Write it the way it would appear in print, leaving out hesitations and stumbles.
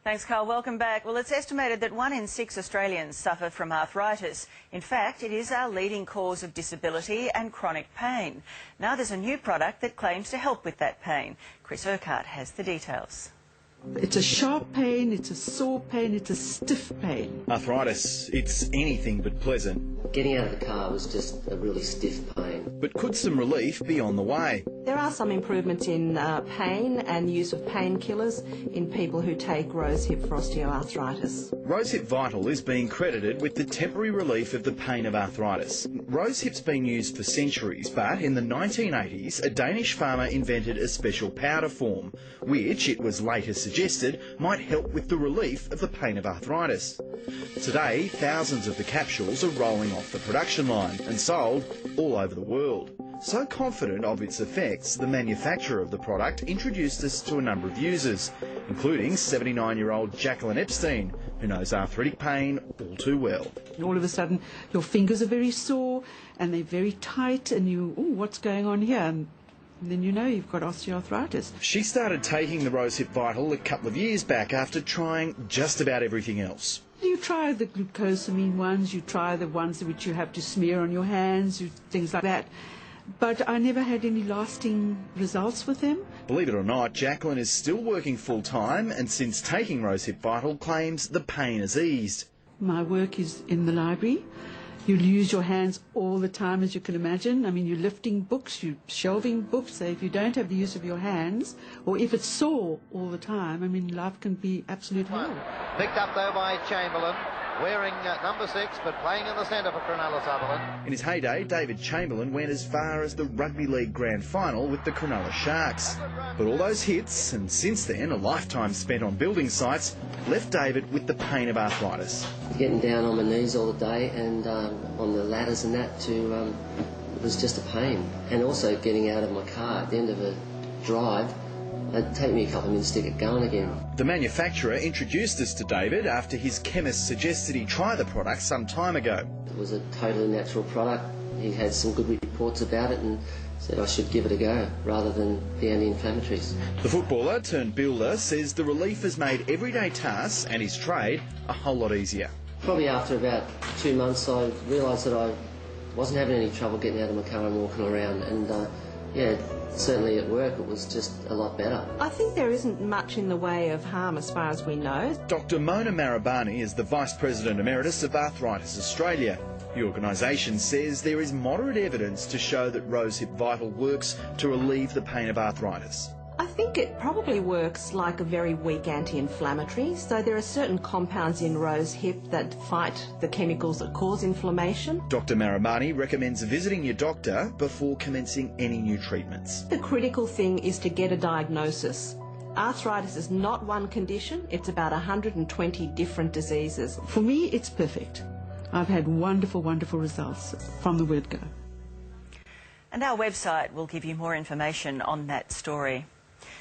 Thanks, Carl. Welcome back. Well, it's estimated that 1 in 6 Australians suffer from arthritis. In fact, it is our leading cause of disability and chronic pain. Now there's a new product that claims to help with that pain. Chris Urquhart has the details. It's a sharp pain, it's a sore pain, it's a stiff pain. Arthritis, it's anything but pleasant. Getting out of the car was just a really stiff pain. But could some relief be on the way? There are some improvements in pain and use of painkillers in people who take rosehip for osteoarthritis. Rosehip Vital is being credited with the temporary relief of the pain of arthritis. Rosehip's been used for centuries, but in the 1980s, a Danish farmer invented a special powder form, which, it was later suggested, might help with the relief of the pain of arthritis. Today, thousands of the capsules are rolling off the production line and sold all over the world. So confident of its effects, the manufacturer of the product introduced us to a number of users, including 79-year-old Jacqueline Epstein, who knows arthritic pain all too well. All of a sudden, your fingers are very sore and they're very tight and what's going on here? And then you know you've got osteoarthritis. She started taking the Rosehip Vital a couple of years back after trying just about everything else. You try the glucosamine ones, you try the ones which you have to smear on your hands, things like that. But I never had any lasting results with them. Believe it or not, Jacqueline is still working full-time and since taking Rosehip Vital claims the pain has eased. My work is in the library. You use your hands all the time, as you can imagine. I mean, you're lifting books, you're shelving books. So if you don't have the use of your hands, or if it's sore all the time, I mean, life can be absolute hell. Picked up, though, by Chamberlain, wearing number 6, but playing in the centre for Cronulla Sutherland. In his heyday, David Chamberlain went as far as the Rugby League Grand Final with the Cronulla Sharks. But all those hits, and since then a lifetime spent on building sites, left David with the pain of arthritis. Getting down on my knees all the day and on the ladders and that it was just a pain. And also getting out of my car at the end of a drive, it'd take me a couple of minutes to get going again. The manufacturer introduced us to David after his chemist suggested he try the product some time ago. It was a totally natural product. He had some good reports about it and said I should give it a go rather than the anti-inflammatories. The footballer turned builder says the relief has made everyday tasks and his trade a whole lot easier. Probably after about 2 months I realised that I wasn't having any trouble getting out of my car and walking around, and yeah, certainly at work it was just a lot better. I think there isn't much in the way of harm as far as we know. Dr Mona Marabani is the Vice President Emeritus of Arthritis Australia. The organisation says there is moderate evidence to show that Rosehip Vital works to relieve the pain of arthritis. I think it probably works like a very weak anti-inflammatory. So there are certain compounds in rosehip that fight the chemicals that cause inflammation. Dr Marabani recommends visiting your doctor before commencing any new treatments. The critical thing is to get a diagnosis. Arthritis is not one condition, it's about 120 different diseases. For me, it's perfect. I've had wonderful, wonderful results from the word go. And our website will give you more information on that story.